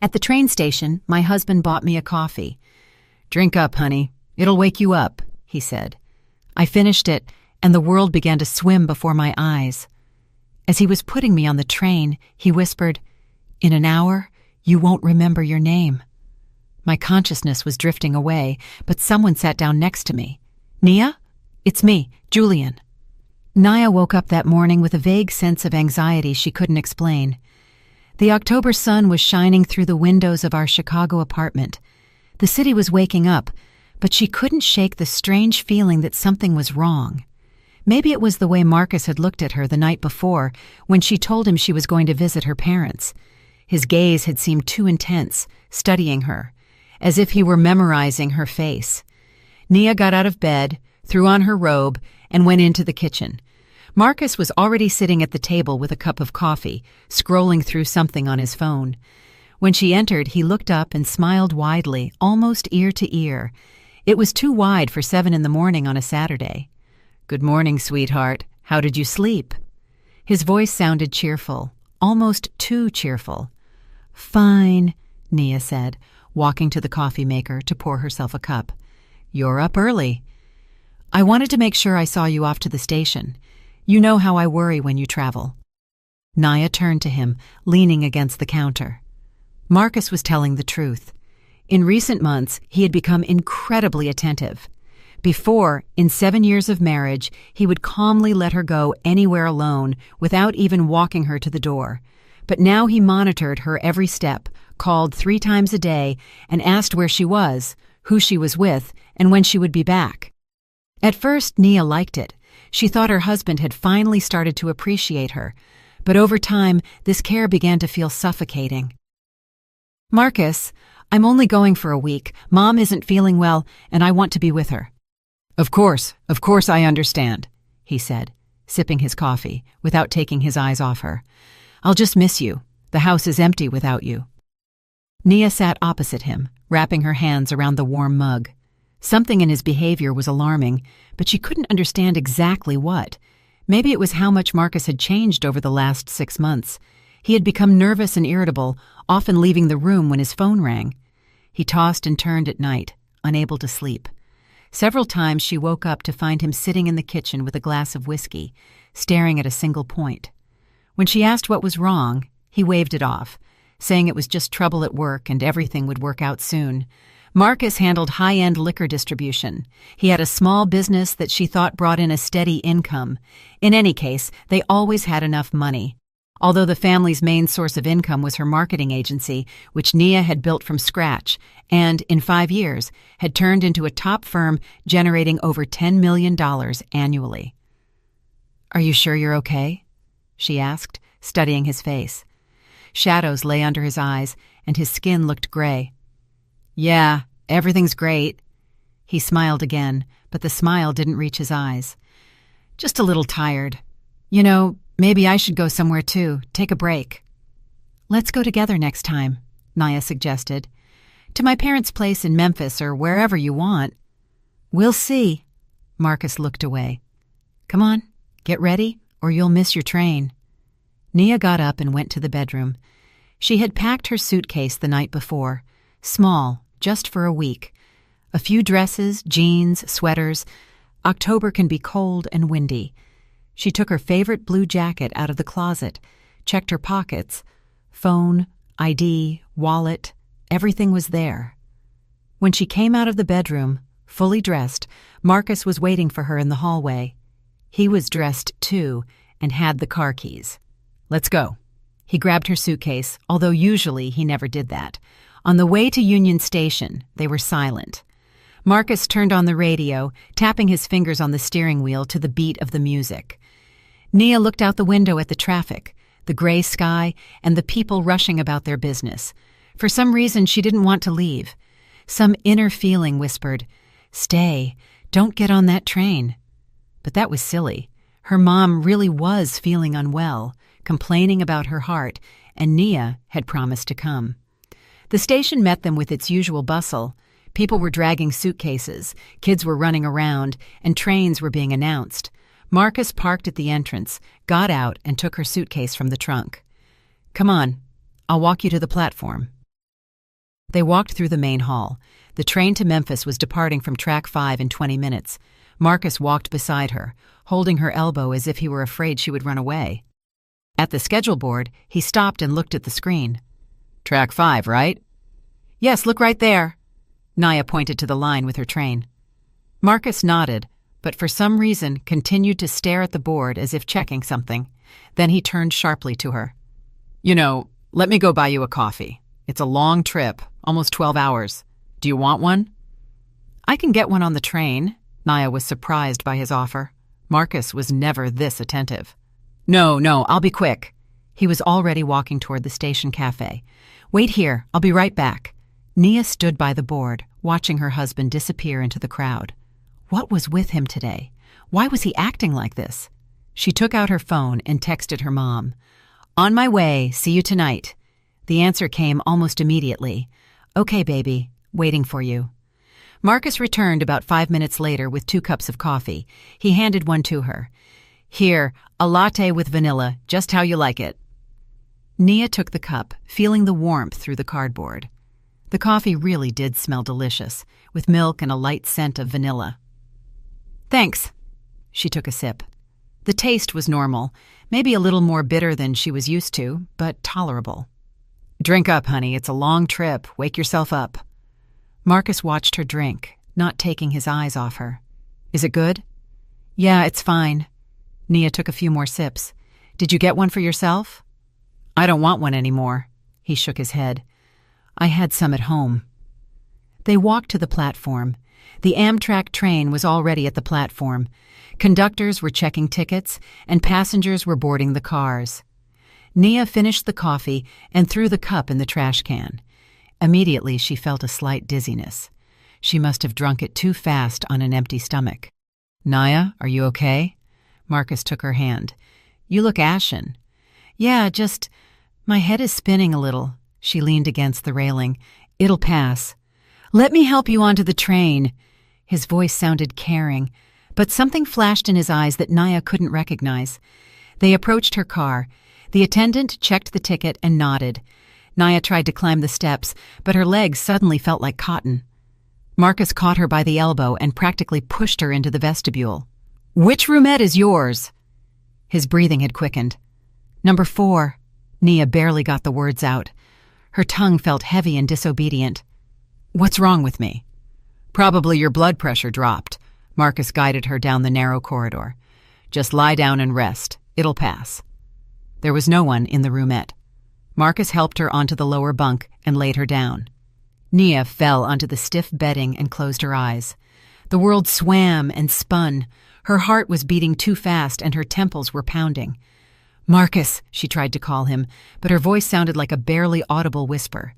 At the train station, my husband bought me a coffee. "Drink up, honey. It'll wake you up," he said. I finished it, and the world began to swim before my eyes. As he was putting me on the train, he whispered, "In an hour, you won't remember your name." My consciousness was drifting away, but someone sat down next to me. "Nia? It's me, Julian." Nia woke up that morning with a vague sense of anxiety she couldn't explain. The October sun was shining through the windows of our Chicago apartment. The city was waking up, but she couldn't shake the strange feeling that something was wrong. Maybe it was the way Marcus had looked at her the night before when she told him she was going to visit her parents. His gaze had seemed too intense, studying her, as if he were memorizing her face. Nia got out of bed, threw on her robe, and went into the kitchen. Marcus was already sitting at the table with a cup of coffee, scrolling through something on his phone. When she entered, he looked up and smiled widely, almost ear to ear. It was too wide for 7 in the morning on a Saturday. "Good morning, sweetheart. How did you sleep?" His voice sounded cheerful, almost too cheerful. "Fine," Nia said, walking to the coffee maker to pour herself a cup. "You're up early." "I wanted to make sure I saw you off to the station. You know how I worry when you travel." Nia turned to him, leaning against the counter. Marcus was telling the truth. In recent months, he had become incredibly attentive. Before, in 7 years of marriage, he would calmly let her go anywhere alone without even walking her to the door. But now he monitored her every step, called 3 times a day, and asked where she was, who she was with, and when she would be back. At first, Nia liked it. She thought her husband had finally started to appreciate her, but over time, this care began to feel suffocating. "Marcus, I'm only going for a week. Mom isn't feeling well, and I want to be with her." Of course I understand," he said, sipping his coffee, without taking his eyes off her. "I'll just miss you. The house is empty without you." Nia sat opposite him, wrapping her hands around the warm mug. Something in his behavior was alarming, but she couldn't understand exactly what. Maybe it was how much Marcus had changed over the last 6 months. He had become nervous and irritable, often leaving the room when his phone rang. He tossed and turned at night, unable to sleep. Several times she woke up to find him sitting in the kitchen with a glass of whiskey, staring at a single point. When she asked what was wrong, he waved it off, saying it was just trouble at work and everything would work out soon. Marcus handled high-end liquor distribution. He had a small business that she thought brought in a steady income. In any case, they always had enough money. Although the family's main source of income was her marketing agency, which Nia had built from scratch, and, in 5 years, had turned into a top firm generating over $10 million annually. "Are you sure you're okay?" she asked, studying his face. Shadows lay under his eyes, and his skin looked gray. "Yeah, everything's great." He smiled again, but the smile didn't reach his eyes. "Just a little tired. You know, maybe I should go somewhere too, take a break." "Let's go together next time," Nia suggested. "To my parents' place in Memphis or wherever you want." "We'll see." Marcus looked away. "Come on, get ready, or you'll miss your train." Nia got up and went to the bedroom. She had packed her suitcase the night before, small, just for a week. A few dresses, jeans, sweaters. October can be cold and windy. She took her favorite blue jacket out of the closet, checked her pockets. Phone, ID, wallet, everything was there. When she came out of the bedroom, fully dressed, Marcus was waiting for her in the hallway. He was dressed too and had the car keys. "Let's go." He grabbed her suitcase, although usually he never did that. On the way to Union Station, they were silent. Marcus turned on the radio, tapping his fingers on the steering wheel to the beat of the music. Nia looked out the window at the traffic, the gray sky, and the people rushing about their business. For some reason, she didn't want to leave. Some inner feeling whispered, "Stay, don't get on that train." But that was silly. Her mom really was feeling unwell, complaining about her heart, and Nia had promised to come. The station met them with its usual bustle. People were dragging suitcases, kids were running around, and trains were being announced. Marcus parked at the entrance, got out, and took her suitcase from the trunk. "Come on, I'll walk you to the platform." They walked through the main hall. The train to Memphis was departing from track 5 in 20 minutes. Marcus walked beside her, holding her elbow as if he were afraid she would run away. At the schedule board, he stopped and looked at the screen. "Track 5, right?" "Yes, look right there." Naya pointed to the line with her train. Marcus nodded, but for some reason continued to stare at the board as if checking something. Then he turned sharply to her. Let me go buy you a coffee. It's a long trip, almost 12 hours. Do you want one?" "I can get one on the train." Naya was surprised by his offer. Marcus was never this attentive. No, I'll be quick." He was already walking toward the station cafe. "Wait here, I'll be right back." Nia stood by the board, watching her husband disappear into the crowd. What was with him today? Why was he acting like this? She took out her phone and texted her mom. "On my way, see you tonight." The answer came almost immediately. "Okay, baby, waiting for you." Marcus returned about 5 minutes later with 2 cups of coffee. He handed one to her. "Here, a latte with vanilla, just how you like it." Nia took the cup, feeling the warmth through the cardboard. The coffee really did smell delicious, with milk and a light scent of vanilla. "Thanks." She took a sip. The taste was normal, maybe a little more bitter than she was used to, but tolerable. "Drink up, honey. It's a long trip. Wake yourself up." Marcus watched her drink, not taking his eyes off her. "Is it good?" "Yeah, it's fine." Nia took a few more sips. "Did you get one for yourself?" "I don't want one anymore." He shook his head. "I had some at home." They walked to the platform. The Amtrak train was already at the platform. Conductors were checking tickets, and passengers were boarding the cars. Nia finished the coffee and threw the cup in the trash can. Immediately, she felt a slight dizziness. She must have drunk it too fast on an empty stomach. "Naya, are you okay?" Marcus took her hand. "You look ashen." "Yeah, just my head is spinning a little." She leaned against the railing. "It'll pass." "Let me help you onto the train." His voice sounded caring, but something flashed in his eyes that Naya couldn't recognize. They approached her car. The attendant checked the ticket and nodded. Naya tried to climb the steps, but her legs suddenly felt like cotton. Marcus caught her by the elbow and practically pushed her into the vestibule. "Which roomette is yours?" His breathing had quickened. "Number 4. Nia barely got the words out. Her tongue felt heavy and disobedient. "What's wrong with me?" "Probably your blood pressure dropped." Marcus guided her down the narrow corridor. "Just lie down and rest. It'll pass." There was no one in the roomette. Marcus helped her onto the lower bunk and laid her down. Nia fell onto the stiff bedding and closed her eyes. The world swam and spun. Her heart was beating too fast and her temples were pounding. "Marcus," she tried to call him, but her voice sounded like a barely audible whisper.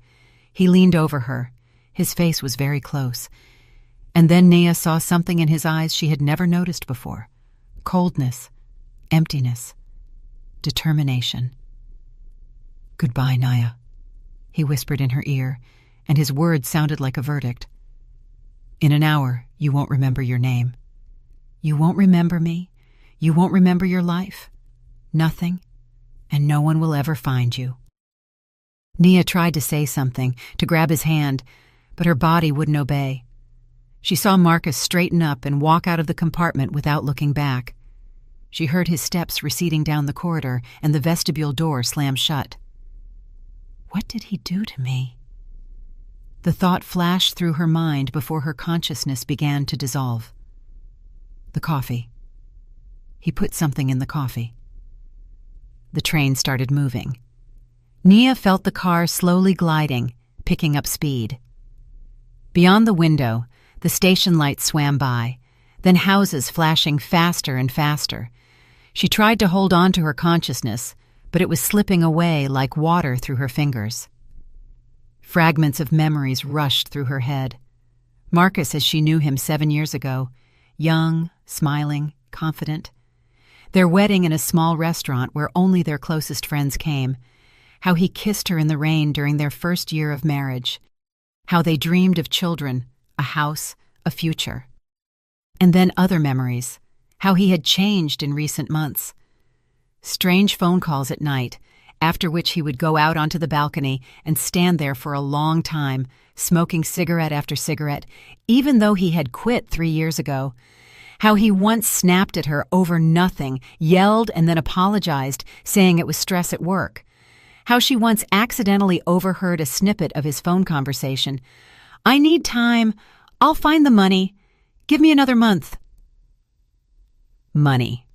He leaned over her. His face was very close. And then Nia saw something in his eyes she had never noticed before. Coldness, emptiness, determination. "Goodbye, Naya," he whispered in her ear, and his words sounded like a verdict. "In an hour, you won't remember your name. You won't remember me. You won't remember your life. Nothing, and no one will ever find you." Nia tried to say something, to grab his hand, but her body wouldn't obey. She saw Marcus straighten up and walk out of the compartment without looking back. She heard his steps receding down the corridor and the vestibule door slam shut. What did he do to me? The thought flashed through her mind before her consciousness began to dissolve. The coffee. He put something in the coffee. The train started moving. Nia felt the car slowly gliding, picking up speed. Beyond the window, the station lights swam by, then houses flashing faster and faster. She tried to hold on to her consciousness, but it was slipping away like water through her fingers. Fragments of memories rushed through her head. Marcus as she knew him 7 years ago, young, smiling, confident. Their wedding in a small restaurant where only their closest friends came. How he kissed her in the rain during their first year of marriage. How they dreamed of children, a house, a future. And then other memories. How he had changed in recent months. Strange phone calls at night, after which he would go out onto the balcony and stand there for a long time, smoking cigarette after cigarette, even though he had quit 3 years ago. How he once snapped at her over nothing, yelled and then apologized, saying it was stress at work. How she once accidentally overheard a snippet of his phone conversation. "I need time. I'll find the money. Give me another month." Money.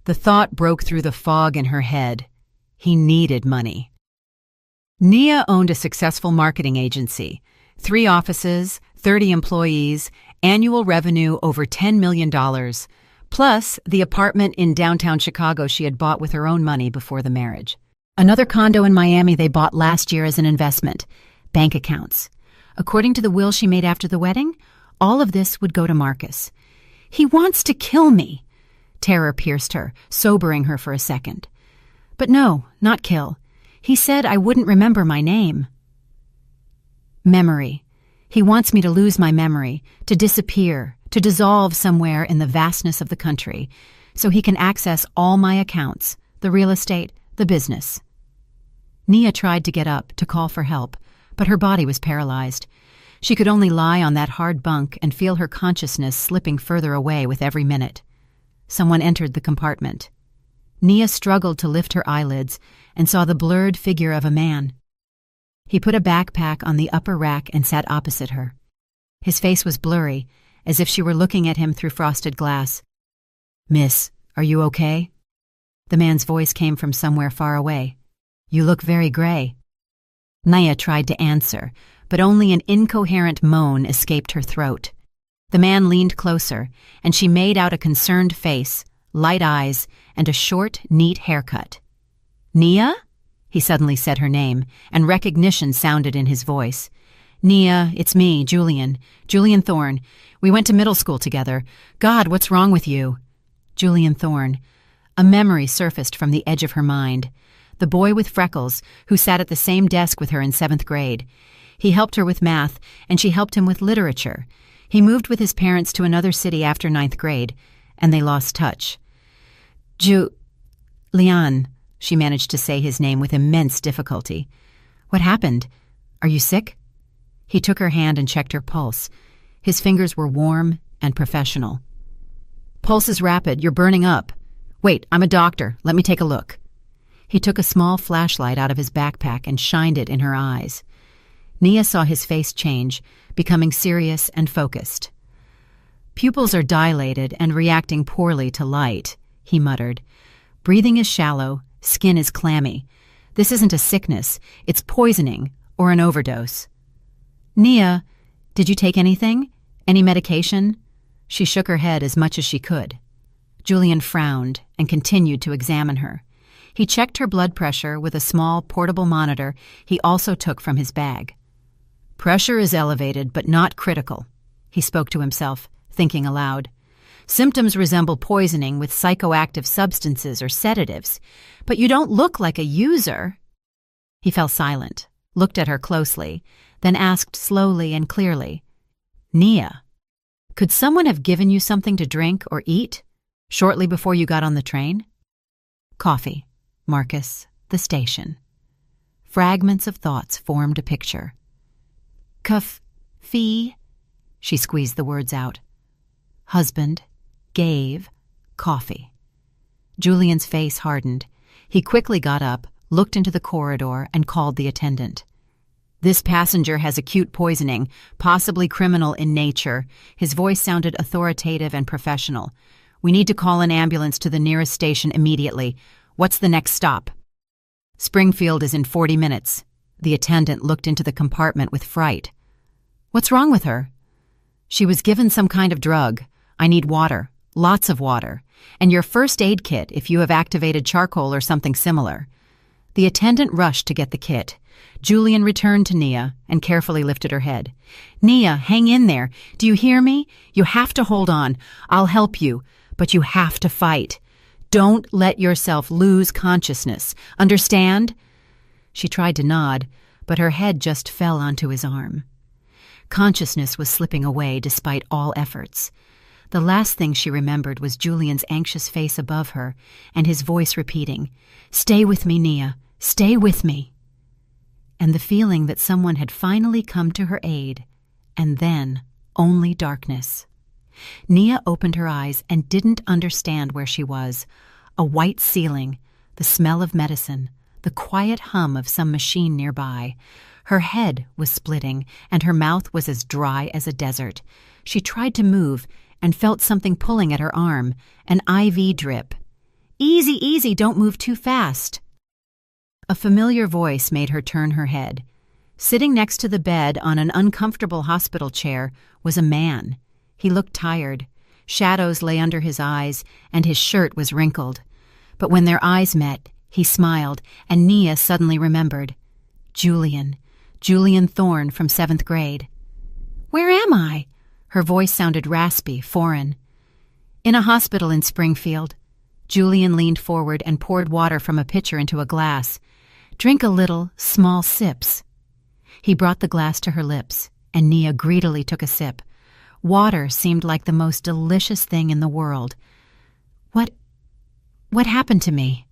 The thought broke through the fog in her head. He needed money. Nia owned a successful marketing agency, 3 offices, 30 employees, annual revenue over $10 million, plus the apartment in downtown Chicago she had bought with her own money before the marriage. Another condo in Miami they bought last year as an investment, bank accounts. According to the will she made after the wedding, all of this would go to Marcus. "He wants to kill me." Terror pierced her, sobering her for a second. "But no, not kill. He said I wouldn't remember my name." Memory. He wants me to lose my memory, to disappear, to dissolve somewhere in the vastness of the country, so he can access all my accounts, the real estate, the business. Nia tried to get up, to call for help, but her body was paralyzed. She could only lie on that hard bunk and feel her consciousness slipping further away with every minute. Someone entered the compartment. Nia struggled to lift her eyelids and saw the blurred figure of a man. He put a backpack on the upper rack and sat opposite her. His face was blurry, as if she were looking at him through frosted glass. "Miss, are you okay?" The man's voice came from somewhere far away. "You look very gray." Nia tried to answer, but only an incoherent moan escaped her throat. The man leaned closer, and she made out a concerned face, light eyes, and a short, neat haircut. "Nia?" He suddenly said her name, and recognition sounded in his voice. "Nia, it's me, Julian. Julian Thorne. We went to middle school together. God, what's wrong with you?" Julian Thorne. A memory surfaced from the edge of her mind. The boy with freckles, who sat at the same desk with her in 7th grade. He helped her with math, and she helped him with literature. He moved with his parents to another city after 9th grade, and they lost touch. Leon, she managed to say his name with immense difficulty. "What happened? Are you sick?" He took her hand and checked her pulse. His fingers were warm and professional. "Pulse is rapid. You're burning up. Wait, I'm a doctor. Let me take a look." He took a small flashlight out of his backpack and shined it in her eyes. Nia saw his face change, becoming serious and focused. "Pupils are dilated and reacting poorly to light," he muttered. "Breathing is shallow, skin is clammy. This isn't a sickness, it's poisoning or an overdose." "Nia, did you take anything? Any medication?" She shook her head as much as she could. Julian frowned and continued to examine her. He checked her blood pressure with a small portable monitor he also took from his bag. "Pressure is elevated, but not critical," he spoke to himself, thinking aloud. "Symptoms resemble poisoning with psychoactive substances or sedatives, but you don't look like a user." He fell silent, looked at her closely, then asked slowly and clearly, "Nia, could someone have given you something to drink or eat shortly before you got on the train?" Coffee, Marcus, the station. Fragments of thoughts formed a picture. Fee, she squeezed the words out. Husband, gave, coffee. Julian's face hardened. He quickly got up, looked into the corridor, and called the attendant. "This passenger has acute poisoning, possibly criminal in nature." His voice sounded authoritative and professional. "We need to call an ambulance to the nearest station immediately. What's the next stop?" "Springfield is in 40 minutes. The attendant looked into the compartment with fright. "What's wrong with her?" "She was given some kind of drug. I need water, lots of water, and your first aid kit if you have activated charcoal or something similar." The attendant rushed to get the kit. Julian returned to Nia and carefully lifted her head. "Nia, hang in there. Do you hear me? You have to hold on. I'll help you, but you have to fight. Don't let yourself lose consciousness. Understand?" She tried to nod, but her head just fell onto his arm. Consciousness was slipping away despite all efforts. The last thing she remembered was Julian's anxious face above her and his voice repeating, "Stay with me, Nia. Stay with me." And the feeling that someone had finally come to her aid, and then only darkness. Nia opened her eyes and didn't understand where she was. A white ceiling, the smell of medicine, the quiet hum of some machine nearby. Her head was splitting, and her mouth was as dry as a desert. She tried to move and felt something pulling at her arm, an IV drip. "Easy, easy, don't move too fast." A familiar voice made her turn her head. Sitting next to the bed on an uncomfortable hospital chair was a man. He looked tired. Shadows lay under his eyes, and his shirt was wrinkled. But when their eyes met, he smiled, and Nia suddenly remembered. Julian Thorne from 7th grade. "Where am I?" Her voice sounded raspy, foreign. "In a hospital in Springfield." Julian leaned forward and poured water from a pitcher into a glass. "Drink a little, small sips." He brought the glass to her lips, and Nia greedily took a sip. Water seemed like the most delicious thing in the world. What happened to me?"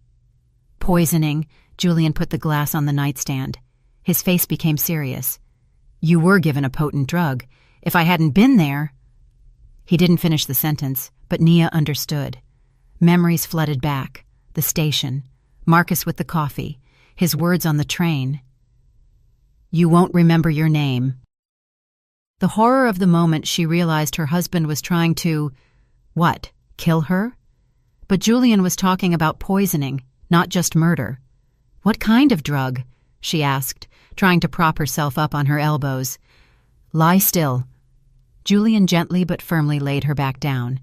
"Poisoning." Julian put the glass on the nightstand. His face became serious. "You were given a potent drug. If I hadn't been there—" He didn't finish the sentence, but Nia understood. Memories flooded back. The station. Marcus with the coffee. His words on the train. "You won't remember your name." The horror of the moment she realized her husband was trying to, what, kill her? But Julian was talking about poisoning, not just murder. "What kind of drug?" she asked, trying to prop herself up on her elbows. "Lie still." Julian gently but firmly laid her back down.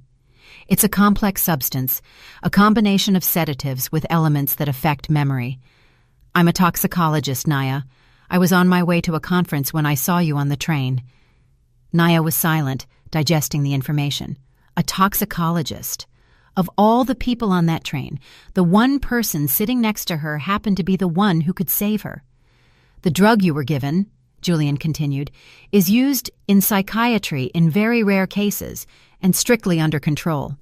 "It's a complex substance, a combination of sedatives with elements that affect memory. I'm a toxicologist, Nia. I was on my way to a conference when I saw you on the train." Nia was silent, digesting the information. A toxicologist. Of all the people on that train, the one person sitting next to her happened to be the one who could save her. "The drug you were given," Julian continued, "is used in psychiatry in very rare cases and strictly under control.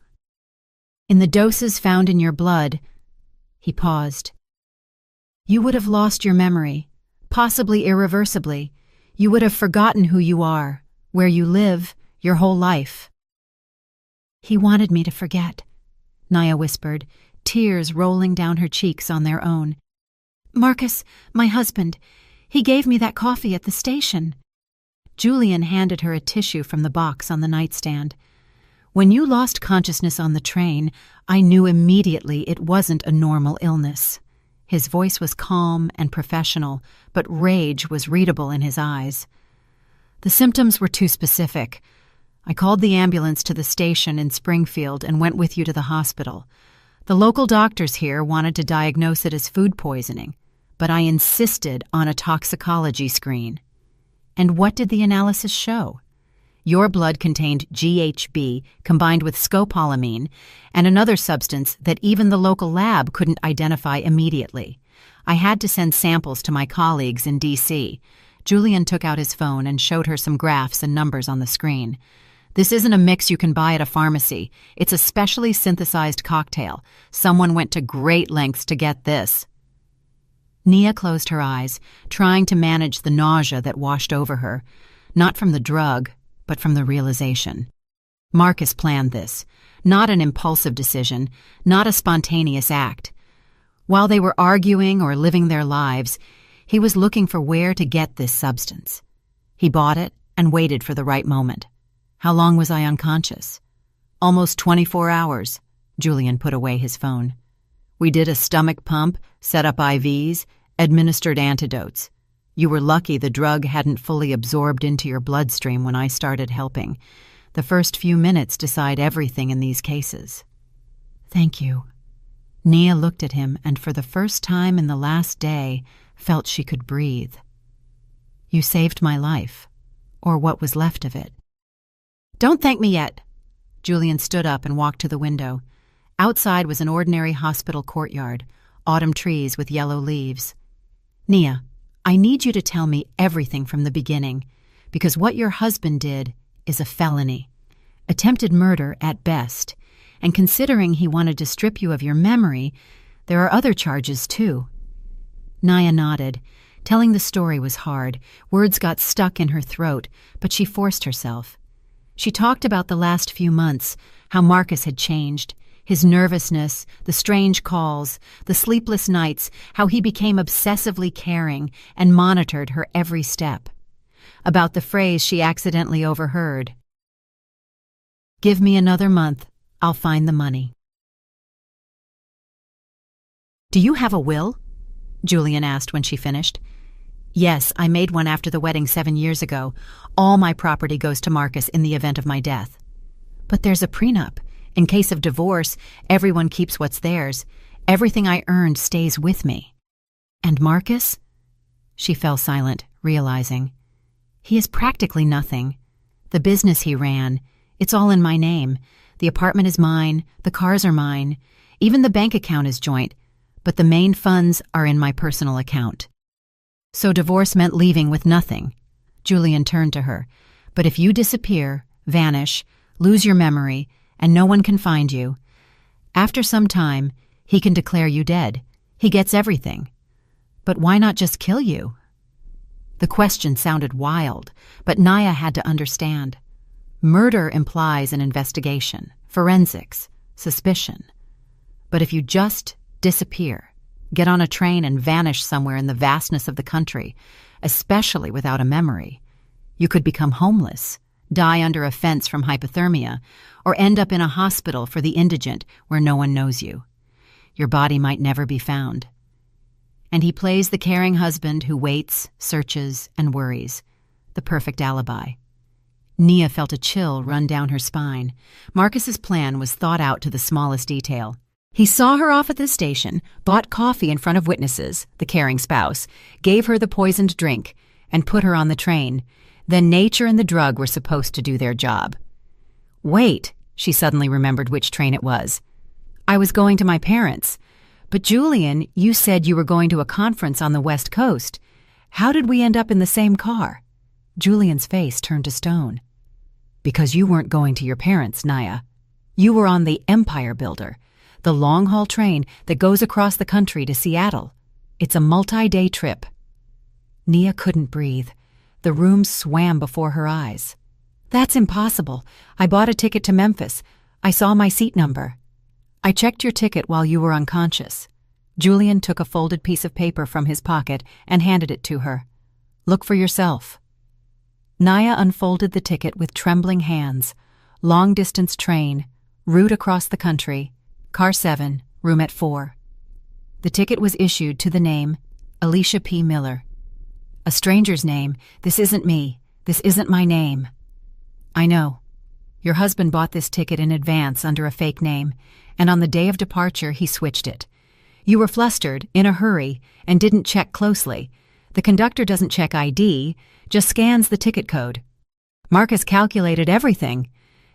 In the doses found in your blood—" He paused. "You would have lost your memory, possibly irreversibly. You would have forgotten who you are, where you live, your whole life." "He wanted me to forget," Nia whispered, tears rolling down her cheeks on their own. "Marcus, my husband, he gave me that coffee at the station." Julian handed her a tissue from the box on the nightstand. "When you lost consciousness on the train, I knew immediately it wasn't a normal illness." His voice was calm and professional, but rage was readable in his eyes. "The symptoms were too specific. I called the ambulance to the station in Springfield and went with you to the hospital. The local doctors here wanted to diagnose it as food poisoning, but I insisted on a toxicology screen." "And what did the analysis show?" "Your blood contained GHB combined with scopolamine and another substance that even the local lab couldn't identify immediately. I had to send samples to my colleagues in D.C. Julian took out his phone and showed her some graphs and numbers on the screen. "This isn't a mix you can buy at a pharmacy. It's a specially synthesized cocktail. Someone went to great lengths to get this." Nia closed her eyes, trying to manage the nausea that washed over her, not from the drug, but from the realization. Marcus planned this, not an impulsive decision, not a spontaneous act. While they were arguing or living their lives, he was looking for where to get this substance. He bought it and waited for the right moment. "How long was I unconscious?" "Almost 24 hours. Julian put away his phone. "We did a stomach pump, set up IVs, administered antidotes. You were lucky the drug hadn't fully absorbed into your bloodstream when I started helping. The first few minutes decide everything in these cases." "Thank you." Nia looked at him and for the first time in the last day felt she could breathe. "You saved my life, or what was left of it." "Don't thank me yet." Julian stood up and walked to the window. Outside was an ordinary hospital courtyard, autumn trees with yellow leaves. "Nia, I need you to tell me everything from the beginning, because what your husband did is a felony. Attempted murder at best, and considering he wanted to strip you of your memory, there are other charges too. Naya nodded. Telling the story was hard. Words got stuck in her throat, but she forced herself. She talked about the last few months, how Marcus had changed, his nervousness, the strange calls, the sleepless nights, how he became obsessively caring and monitored her every step. About the phrase she accidentally overheard. "Give me another month, I'll find the money." "Do you have a will?" Julian asked when she finished. "Yes, I made one after the wedding 7 years ago. All my property goes to Marcus in the event of my death." "But there's a prenup. In case of divorce, everyone keeps what's theirs. Everything I earned stays with me." "And Marcus?" She fell silent, realizing. "He is practically nothing. The business he ran, it's all in my name. The apartment is mine, the cars are mine, even the bank account is joint, but the main funds are in my personal account." "So divorce meant leaving with nothing." Julian turned to her. "But if you disappear, vanish, lose your memory, and no one can find you, after some time, he can declare you dead. He gets everything. But why not just kill you?" The question sounded wild, but Naya had to understand. Murder implies an investigation, forensics, suspicion. But if you just disappear, get on a train and vanish somewhere in the vastness of the country, especially without a memory, you could become homeless, die under a fence from hypothermia, or end up in a hospital for the indigent where no one knows you. Your body might never be found. And he plays the caring husband who waits, searches, and worries. The perfect alibi. Nia felt a chill run down her spine. Marcus's plan was thought out to the smallest detail. He saw her off at the station, bought coffee in front of witnesses, the caring spouse, gave her the poisoned drink, and put her on the train. Then nature and the drug were supposed to do their job. "Wait," she suddenly remembered which train it was. "I was going to my parents'. But Julian, you said you were going to a conference on the West Coast. How did we end up in the same car?" Julian's face turned to stone. "Because you weren't going to your parents', Naya. You were on the Empire Builder, the long-haul train that goes across the country to Seattle. It's a multi-day trip." Nia couldn't breathe. The room swam before her eyes. "That's impossible. I bought a ticket to Memphis. I saw my seat number." "I checked your ticket while you were unconscious." Julian took a folded piece of paper from his pocket and handed it to her. "Look for yourself." Naya unfolded the ticket with trembling hands. Long-distance train, route across the country, car 7, room at 4. The ticket was issued to the name Alicia P. Miller. "A stranger's name. This isn't me. This isn't my name." "I know. Your husband bought this ticket in advance under a fake name, and on the day of departure he switched it. You were flustered, in a hurry, and didn't check closely. The conductor doesn't check ID, just scans the ticket code. Marcus calculated everything."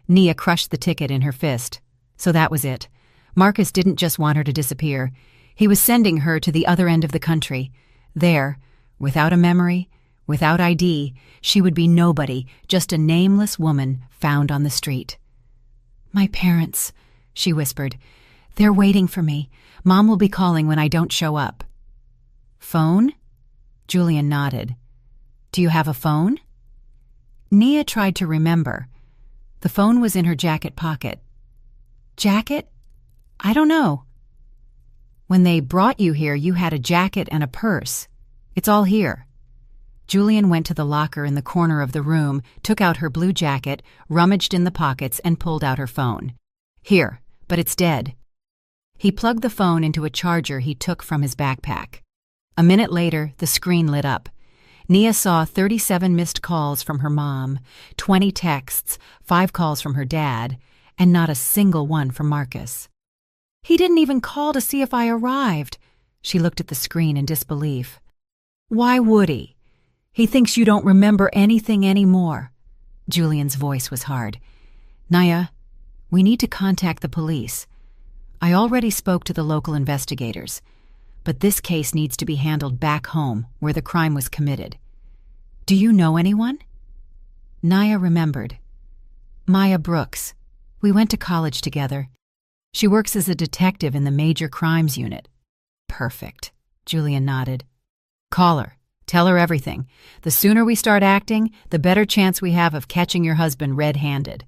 Nia crushed the ticket in her fist. So that was it. Marcus didn't just want her to disappear. He was sending her to the other end of the country. There, without a memory, without ID, she would be nobody, just a nameless woman found on the street. "My parents," she whispered. "They're waiting for me. Mom will be calling when I don't show up." "Phone?" Julian nodded. "Do you have a phone?" Nia tried to remember. The phone was in her jacket pocket. "Jacket? I don't know." "When they brought you here, you had a jacket and a purse. It's all here." Julian went to the locker in the corner of the room, took out her blue jacket, rummaged in the pockets, and pulled out her phone. "Here, but it's dead." He plugged the phone into a charger he took from his backpack. A minute later, the screen lit up. Nia saw 37 missed calls from her mom, 20 texts, 5 calls from her dad, and not a single one from Marcus. "He didn't even call to see if I arrived." She looked at the screen in disbelief. "Why would he? He thinks you don't remember anything anymore." Julian's voice was hard. "Naya, we need to contact the police. I already spoke to the local investigators, but this case needs to be handled back home where the crime was committed. Do you know anyone?" Naya remembered. Maya Brooks. We went to college together. She works as a detective in the major crimes unit. Perfect. Julian nodded. Call her. Tell her everything. The sooner we start acting, the better chance we have of catching your husband red-handed.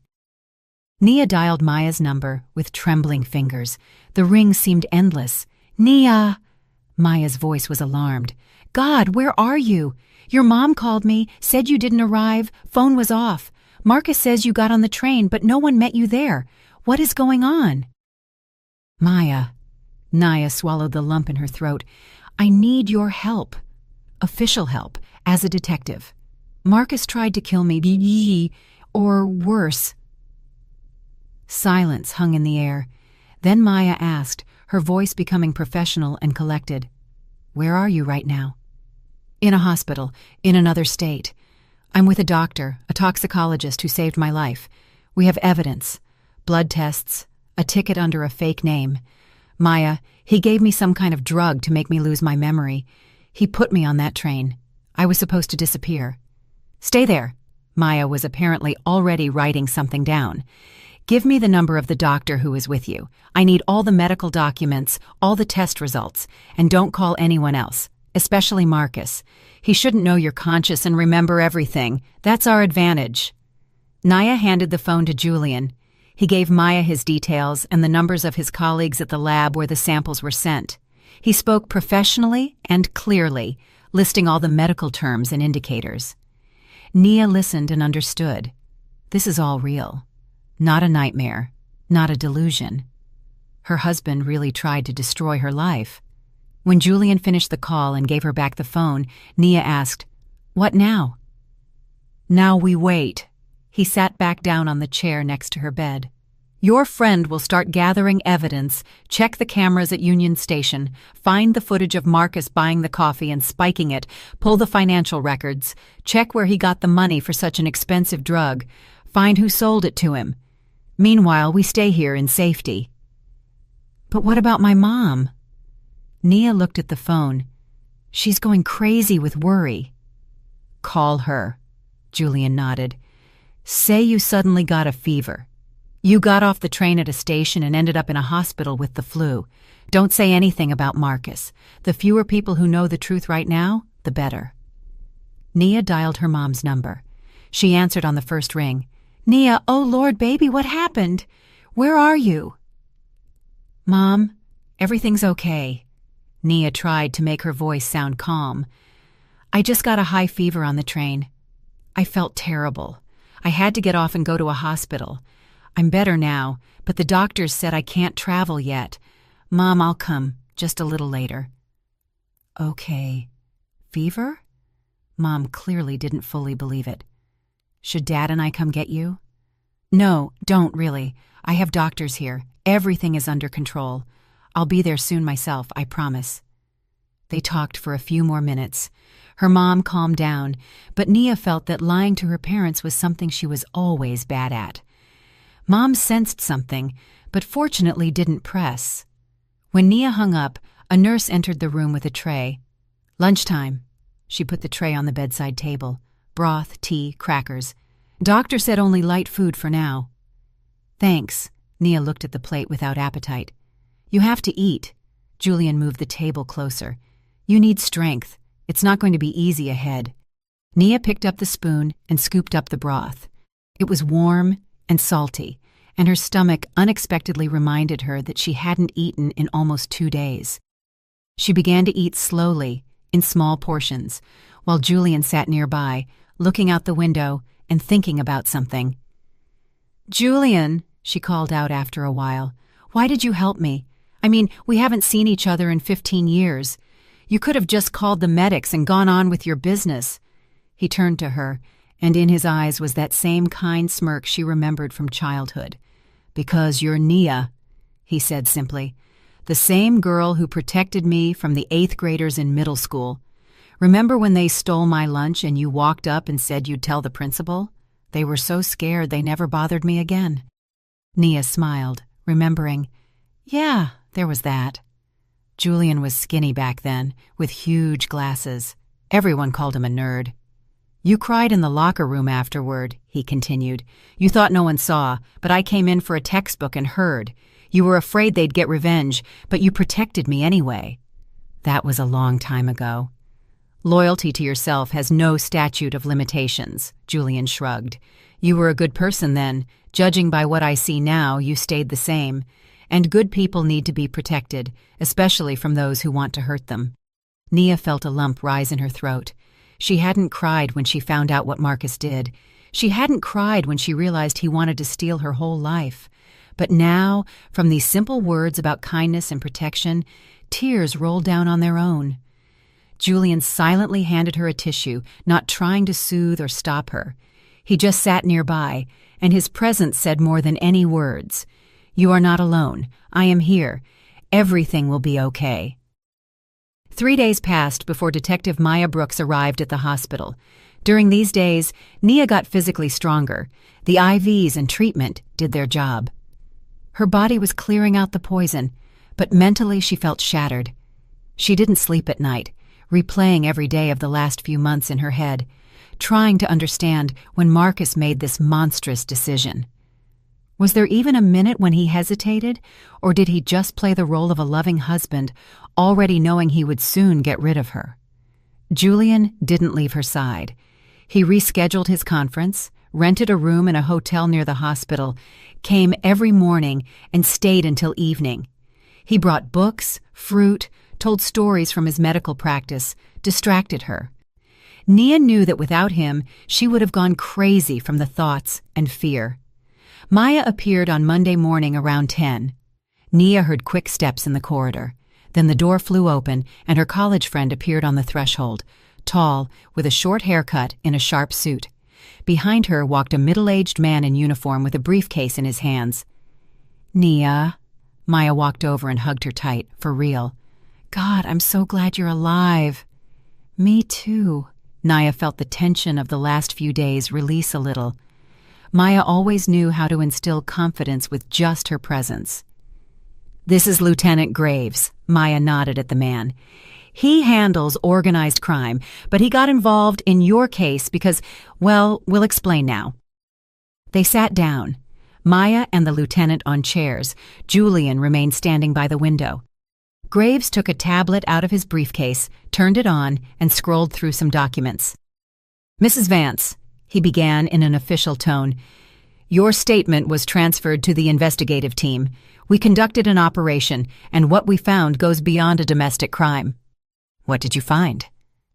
Nia dialed Maya's number with trembling fingers. The ring seemed endless. Nia! Maya's voice was alarmed. God, where are you? Your mom called me, said you didn't arrive, phone was off. Marcus says you got on the train, but no one met you there. What is going on? Maya. Nia swallowed the lump in her throat. I need your help. Official help, as a detective. Marcus tried to kill me, or worse. Silence hung in the air. Then Maya asked, her voice becoming professional and collected. Where are you right now? In a hospital, in another state. I'm with a doctor, a toxicologist who saved my life. We have evidence, blood tests, a ticket under a fake name. Maya, he gave me some kind of drug to make me lose my memory. He put me on that train. I was supposed to disappear. Stay there. Maya was apparently already writing something down. Give me the number of the doctor who is with you. I need all the medical documents, all the test results, and don't call anyone else, especially Marcus. He shouldn't know you're conscious and remember everything. That's our advantage. Nia handed the phone to Julian. He gave Maya his details and the numbers of his colleagues at the lab where the samples were sent. He spoke professionally and clearly, listing all the medical terms and indicators. Nia listened and understood. This is all real. Not a nightmare, not a delusion. Her husband really tried to destroy her life. When Julian finished the call and gave her back the phone, Nia asked, What now? Now we wait. He sat back down on the chair next to her bed. Your friend will start gathering evidence, check the cameras at Union Station, find the footage of Marcus buying the coffee and spiking it, pull the financial records, check where he got the money for such an expensive drug, find who sold it to him. Meanwhile, we stay here in safety. But what about my mom? Nia looked at the phone. She's going crazy with worry. Call her. Julian nodded. Say you suddenly got a fever. You got off the train at a station and ended up in a hospital with the flu. Don't say anything about Marcus. The fewer people who know the truth right now, the better. Nia dialed her mom's number. She answered on the first ring. Nia, oh Lord, baby, what happened? Where are you? Mom, everything's okay. Nia tried to make her voice sound calm. I just got a high fever on the train. I felt terrible. I had to get off and go to a hospital. I'm better now, but the doctors said I can't travel yet. Mom, I'll come, just a little later. Okay. Fever? Mom clearly didn't fully believe it. Should Dad and I come get you? No, don't really. I have doctors here. Everything is under control. I'll be there soon myself, I promise. They talked for a few more minutes. Her mom calmed down, but Nia felt that lying to her parents was something she was always bad at. Mom sensed something, but fortunately didn't press. When Nia hung up, a nurse entered the room with a tray. Lunchtime. She put the tray on the bedside table. Broth, tea, crackers. Doctor said only light food for now. Thanks. Nia looked at the plate without appetite. You have to eat. Julian moved the table closer. You need strength. It's not going to be easy ahead. Nia picked up the spoon and scooped up the broth. It was warm and salty, and her stomach unexpectedly reminded her that she hadn't eaten in almost 2 days. She began to eat slowly, in small portions, while Julian sat nearby, looking out the window and thinking about something. Julian, she called out after a while, why did you help me? I mean, we haven't seen each other in 15 years. You could have just called the medics and gone on with your business. He turned to her, and in his eyes was that same kind smirk she remembered from childhood. Because you're Nia, he said simply. The same girl who protected me from the 8th graders in middle school. Remember when they stole my lunch and you walked up and said you'd tell the principal? They were so scared they never bothered me again. Nia smiled, remembering. Yeah, there was that. Julian was skinny back then, with huge glasses. Everyone called him a nerd. You cried in the locker room afterward, he continued. You thought no one saw, but I came in for a textbook and heard. You were afraid they'd get revenge, but you protected me anyway. That was a long time ago. Loyalty to yourself has no statute of limitations, Julian shrugged. You were a good person then. Judging by what I see now, you stayed the same. And good people need to be protected, especially from those who want to hurt them. Nia felt a lump rise in her throat. She hadn't cried when she found out what Marcus did. She hadn't cried when she realized he wanted to steal her whole life. But now, from these simple words about kindness and protection, tears rolled down on their own. Julian silently handed her a tissue, not trying to soothe or stop her. He just sat nearby, and his presence said more than any words. You are not alone. I am here. Everything will be okay. 3 days passed before Detective Maya Brooks arrived at the hospital. During these days, Nia got physically stronger. The IVs and treatment did their job. Her body was clearing out the poison, but mentally she felt shattered. She didn't sleep at night, replaying every day of the last few months in her head, trying to understand when Marcus made this monstrous decision. Was there even a minute when he hesitated, or did he just play the role of a loving husband, already knowing he would soon get rid of her? Julian didn't leave her side. He rescheduled his conference, rented a room in a hotel near the hospital, came every morning, and stayed until evening. He brought books, fruit, told stories from his medical practice, distracted her. Nia knew that without him, she would have gone crazy from the thoughts and fear. Maya appeared on Monday morning around 10. Nia heard quick steps in the corridor. Then the door flew open, and her college friend appeared on the threshold, tall, with a short haircut in a sharp suit. Behind her walked a middle-aged man in uniform with a briefcase in his hands. Nia. Maya walked over and hugged her tight, for real. God, I'm so glad you're alive. Me too. Nia felt the tension of the last few days release a little. Maya always knew how to instill confidence with just her presence. This is Lieutenant Graves, Maya nodded at the man. He handles organized crime, but he got involved in your case because, well, we'll explain now. They sat down, Maya and the lieutenant on chairs. Julian remained standing by the window. Graves took a tablet out of his briefcase, turned it on, and scrolled through some documents. Mrs. Vance, he began in an official tone, your statement was transferred to the investigative team. We conducted an operation, and what we found goes beyond a domestic crime. What did you find?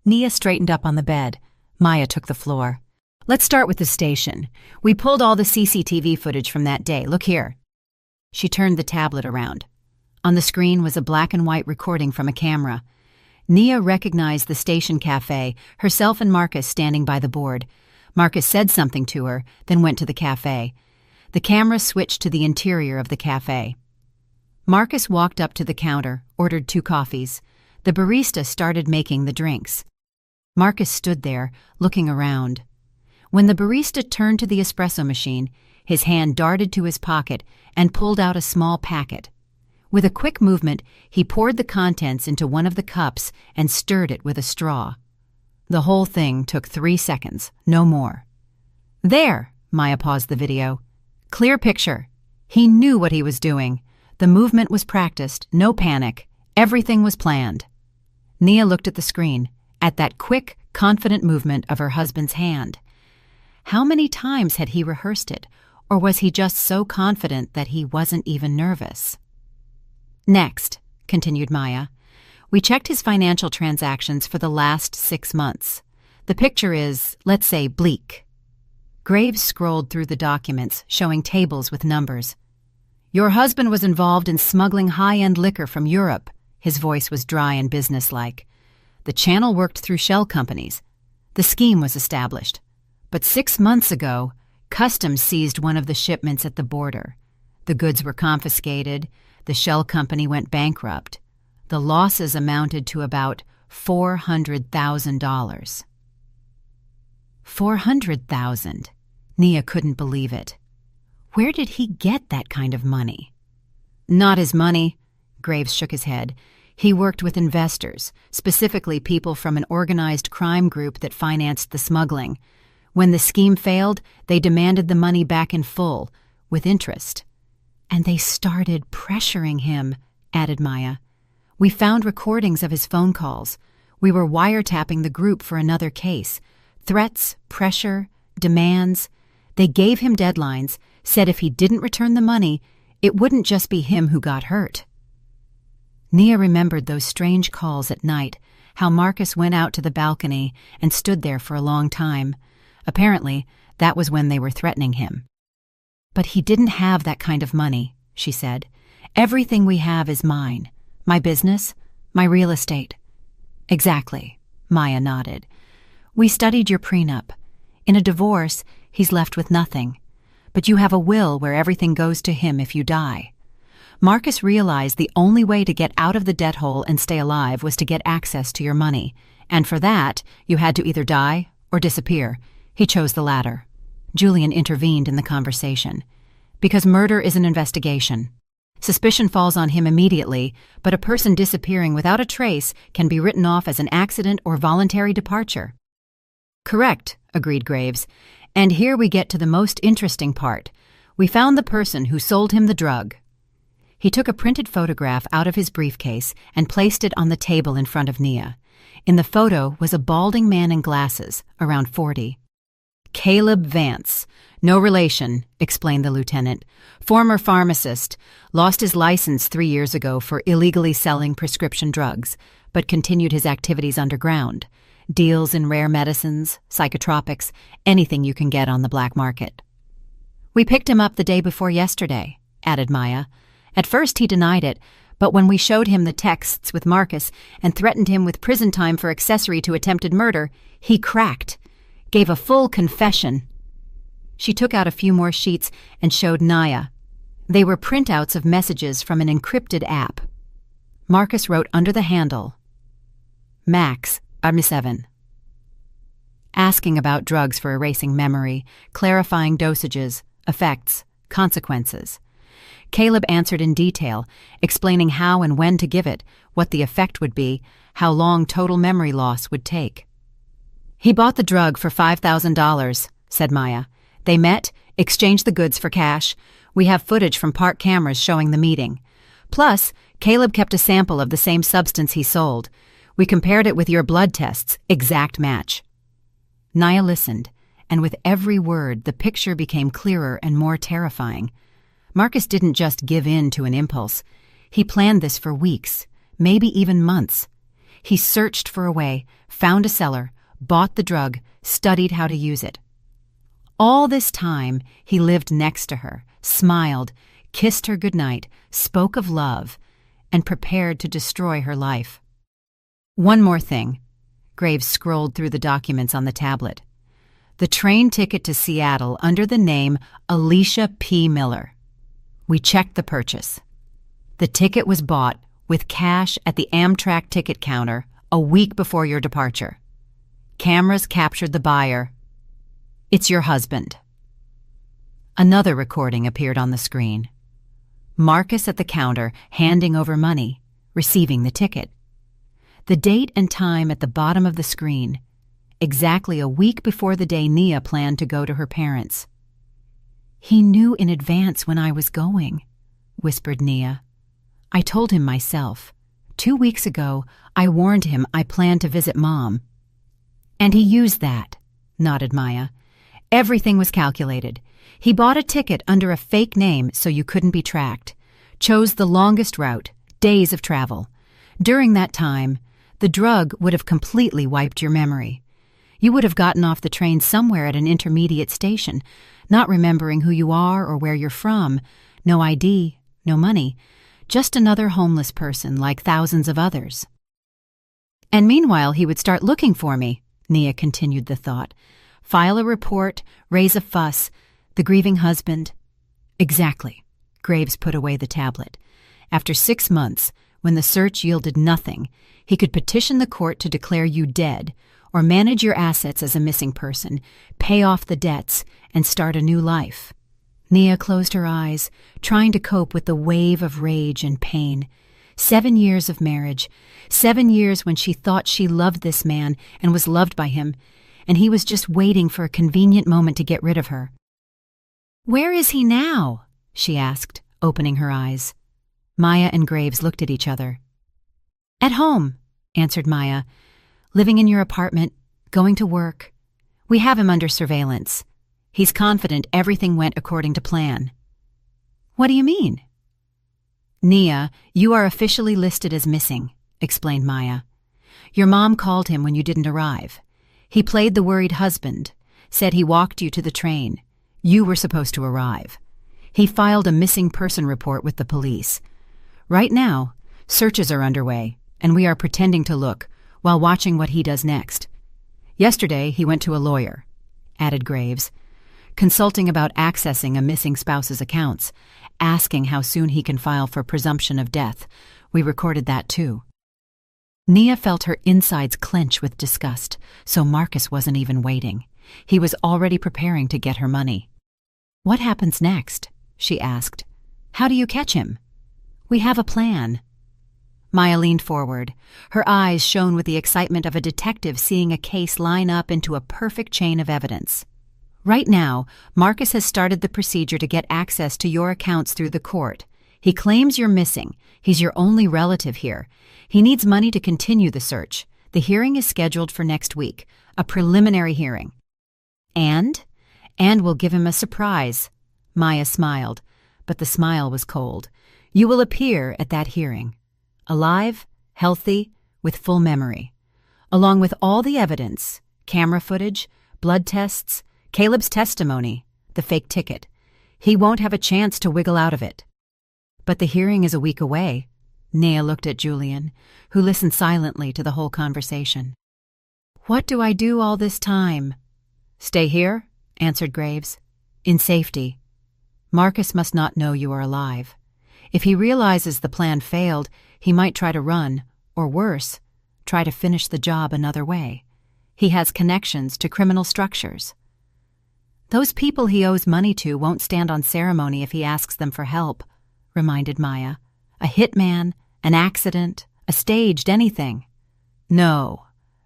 Nia straightened up on the bed. Maya took the floor. Let's start with the station. We pulled all the CCTV footage from that day. Look here. She turned the tablet around. On the screen was a black and white recording from a camera. Nia recognized the station cafe, herself and Marcus standing by the board. Marcus said something to her, then went to the cafe. The camera switched to the interior of the cafe. Marcus walked up to the counter, ordered 2 coffees. The barista started making the drinks. Marcus stood there, looking around. When the barista turned to the espresso machine, his hand darted to his pocket and pulled out a small packet. With a quick movement, he poured the contents into one of the cups and stirred it with a straw. The whole thing took 3 seconds, no more. There, Maya paused the video. Clear picture. He knew what he was doing. The movement was practiced, no panic. Everything was planned. Nia looked at the screen, at that quick, confident movement of her husband's hand. How many times had he rehearsed it, or was he just so confident that he wasn't even nervous? Next, continued Maya, we checked his financial transactions for the last 6 months. The picture is, let's say, bleak. Graves scrolled through the documents, showing tables with numbers. Your husband was involved in smuggling high-end liquor from Europe. His voice was dry and businesslike. The channel worked through shell companies. The scheme was established. But 6 months ago, Customs seized one of the shipments at the border. The goods were confiscated. The shell company went bankrupt. The losses amounted to about $400,000. $400,000. Nia couldn't believe it. Where did he get that kind of money? Not his money. Graves shook his head. He worked with investors, specifically people from an organized crime group that financed the smuggling. When the scheme failed, they demanded the money back in full, with interest. And they started pressuring him, added Maya. We found recordings of his phone calls. We were wiretapping the group for another case. Threats, pressure, demands. They gave him deadlines, said if he didn't return the money, it wouldn't just be him who got hurt. Nia remembered those strange calls at night, how Marcus went out to the balcony and stood there for a long time. Apparently, that was when they were threatening him. But he didn't have that kind of money, she said. Everything we have is mine. My business, my real estate. Exactly, Maya nodded. We studied your prenup. In a divorce, he's left with nothing. But you have a will where everything goes to him if you die. Marcus realized the only way to get out of the debt hole and stay alive was to get access to your money. And for that, you had to either die or disappear. He chose the latter. Julian intervened in the conversation. Because murder is an investigation. Suspicion falls on him immediately, but a person disappearing without a trace can be written off as an accident or voluntary departure. Correct, agreed Graves. And here we get to the most interesting part. We found the person who sold him the drug. He took a printed photograph out of his briefcase and placed it on the table in front of Nia. In the photo was a balding man in glasses, around 40. Caleb Vance. No relation, explained the lieutenant. Former pharmacist. Lost his license 3 years ago for illegally selling prescription drugs, but continued his activities underground. Deals in rare medicines, psychotropics, anything you can get on the black market. We picked him up the day before yesterday, added Maya. At first he denied it, but when we showed him the texts with Marcus and threatened him with prison time for accessory to attempted murder, he cracked. Gave a full confession. She took out a few more sheets and showed Naya. They were printouts of messages from an encrypted app. Marcus wrote under the handle, Max, I'm 7. Asking about drugs for erasing memory, clarifying dosages, effects, consequences. Caleb answered in detail, explaining how and when to give it, what the effect would be, how long total memory loss would take. He bought the drug for $5,000, said Maya. They met, exchanged the goods for cash. We have footage from park cameras showing the meeting. Plus, Caleb kept a sample of the same substance he sold. We compared it with your blood tests, exact match. Naya listened, and with every word the picture became clearer and more terrifying. Marcus didn't just give in to an impulse. He planned this for weeks, maybe even months. He searched for a way, found a seller, bought the drug, studied how to use it. All this time, he lived next to her, smiled, kissed her goodnight, spoke of love, and prepared to destroy her life. One more thing. Graves scrolled through the documents on the tablet. The train ticket to Seattle under the name Alicia P. Miller. We checked the purchase. The ticket was bought with cash at the Amtrak ticket counter a week before your departure. Cameras captured the buyer. It's your husband. Another recording appeared on the screen. Marcus at the counter, handing over money, receiving the ticket. The date and time at the bottom of the screen, exactly a week before the day Nia planned to go to her parents. He knew in advance when I was going, whispered Nia. I told him myself. 2 weeks ago, I warned him I planned to visit Mom. And he used that, nodded Maya. Everything was calculated. He bought a ticket under a fake name so you couldn't be tracked. Chose the longest route, days of travel. During that time, the drug would have completely wiped your memory. You would have gotten off the train somewhere at an intermediate station, not remembering who you are or where you're from. No ID, no money. Just another homeless person like thousands of others. And meanwhile, he would start looking for me, Nia continued the thought. File a report, raise a fuss, the grieving husband. Exactly. Graves put away the tablet. After 6 months, when the search yielded nothing, he could petition the court to declare you dead, or manage your assets as a missing person, pay off the debts, and start a new life. Nia closed her eyes, trying to cope with the wave of rage and pain. 7 years of marriage, 7 years when she thought she loved this man and was loved by him, and he was just waiting for a convenient moment to get rid of her. "Where is he now?" she asked, opening her eyes. Maya and Graves looked at each other. "At home," answered Maya. "Living in your apartment, going to work. We have him under surveillance. He's confident everything went according to plan." "What do you mean?" "Nia, you are officially listed as missing," explained Maya. "Your mom called him when you didn't arrive. He played the worried husband, said he walked you to the train. You were supposed to arrive. He filed a missing person report with the police. Right now, searches are underway, and we are pretending to look while watching what he does next. Yesterday, he went to a lawyer," added Graves, "consulting about accessing a missing spouse's accounts, asking how soon he can file for presumption of death. We recorded that too." Nia felt her insides clench with disgust, so Marcus wasn't even waiting. He was already preparing to get her money. "What happens next?" she asked. "How do you catch him?" "We have a plan." Maya leaned forward. Her eyes shone with the excitement of a detective seeing a case line up into a perfect chain of evidence. "Right now, Marcus has started the procedure to get access to your accounts through the court. He claims you're missing. He's your only relative here. He needs money to continue the search. The hearing is scheduled for next week, a preliminary hearing. And we'll give him a surprise." Maya smiled, but the smile was cold. "You will appear at that hearing. Alive, healthy, with full memory. Along with all the evidence, camera footage, blood tests, Caleb's testimony, the fake ticket. He won't have a chance to wiggle out of it." "But the hearing is a week away." Nia looked at Julian, who listened silently to the whole conversation. "What do I do all this time?" "Stay here," answered Graves. "In safety. Marcus must not know you are alive. If he realizes the plan failed, he might try to run, or worse, try to finish the job another way. He has connections to criminal structures. Those people he owes money to won't stand on ceremony if he asks them for help," reminded Maya. "A hitman, an accident, a staged anything. No,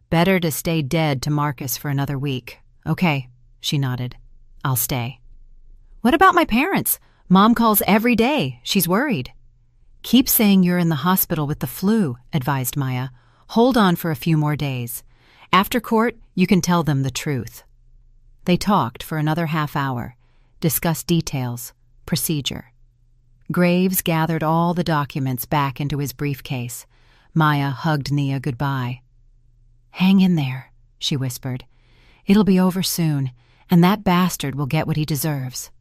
better to stay dead to Marcus for another week." "Okay," she nodded. "I'll stay." "What about my parents? Mom calls every day. She's worried." "Keep saying you're in the hospital with the flu," advised Maya. "Hold on for a few more days. After court, you can tell them the truth." They talked for another half hour, discussed details, procedure. Graves gathered all the documents back into his briefcase. Maya hugged Nia goodbye. "Hang in there," she whispered. "It'll be over soon, and that bastard will get what he deserves."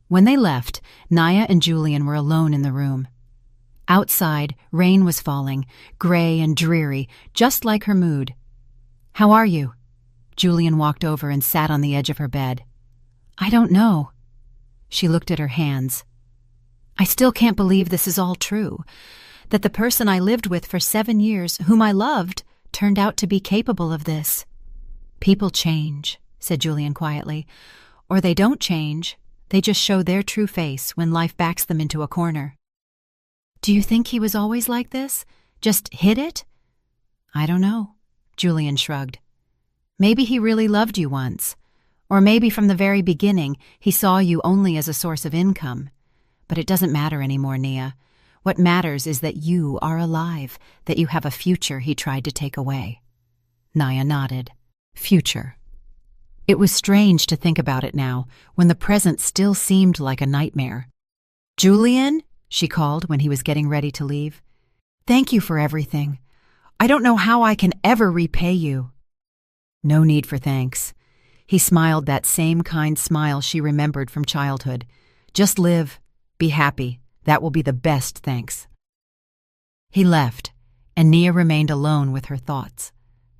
When they left, Nia and Julian were alone in the room. Outside, rain was falling, gray and dreary, just like her mood. "How are you?" Julian walked over and sat on the edge of her bed. "I don't know." She looked at her hands. "I still can't believe this is all true, that the person I lived with for 7 years, whom I loved, turned out to be capable of this." "People change," said Julian quietly. "Or they don't change. They just show their true face when life backs them into a corner." "Do you think he was always like this? Just hid it?" "I don't know," Julian shrugged. "Maybe he really loved you once. Or maybe from the very beginning he saw you only as a source of income. But it doesn't matter anymore, Nia. What matters is that you are alive, that you have a future he tried to take away." Nia nodded. Future. It was strange to think about it now, when the present still seemed like a nightmare. "Julian," she called when he was getting ready to leave. "Thank you for everything. I don't know how I can ever repay you." "No need for thanks." He smiled that same kind smile she remembered from childhood. "Just live. Be happy. That will be the best thanks." He left, and Nia remained alone with her thoughts.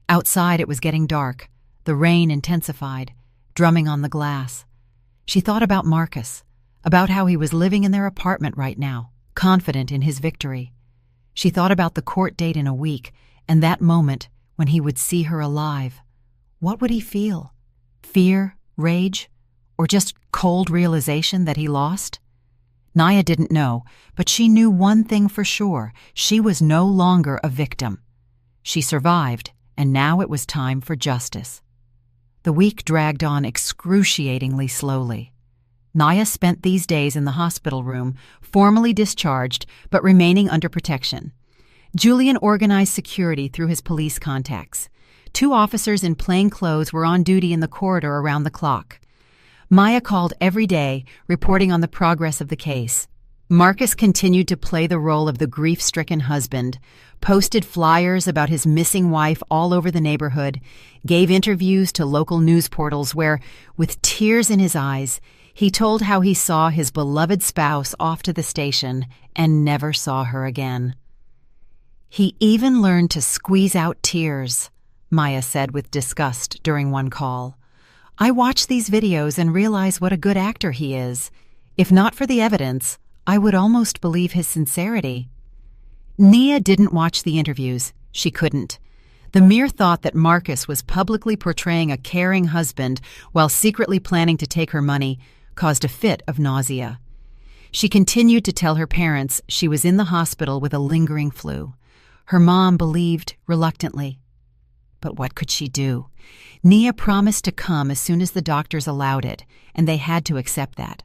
Outside it was getting dark. The rain intensified, drumming on the glass. She thought about Marcus, about how he was living in their apartment right now, confident in his victory. She thought about the court date in a week, and that moment when he would see her alive. What would he feel? Fear, rage, or just cold realization that he lost? Naya didn't know, but she knew one thing for sure. She was no longer a victim. She survived, and now it was time for justice. The week dragged on excruciatingly slowly. Naya spent these days in the hospital room, formally discharged but remaining under protection. Julian organized security through his police contacts. 2 officers in plain clothes were on duty in the corridor around the clock. Maya called every day, reporting on the progress of the case. Marcus continued to play the role of the grief-stricken husband, posted flyers about his missing wife all over the neighborhood, gave interviews to local news portals where, with tears in his eyes, he told how he saw his beloved spouse off to the station and never saw her again. He even learned to squeeze out tears, Maya said with disgust during one call. I watch these videos and realize what a good actor he is. If not for the evidence, I would almost believe his sincerity. Nia didn't watch the interviews. She couldn't. The mere thought that Marcus was publicly portraying a caring husband while secretly planning to take her money caused a fit of nausea. She continued to tell her parents she was in the hospital with a lingering flu. Her mom believed reluctantly. But what could she do? Nia promised to come as soon as the doctors allowed it, and they had to accept that.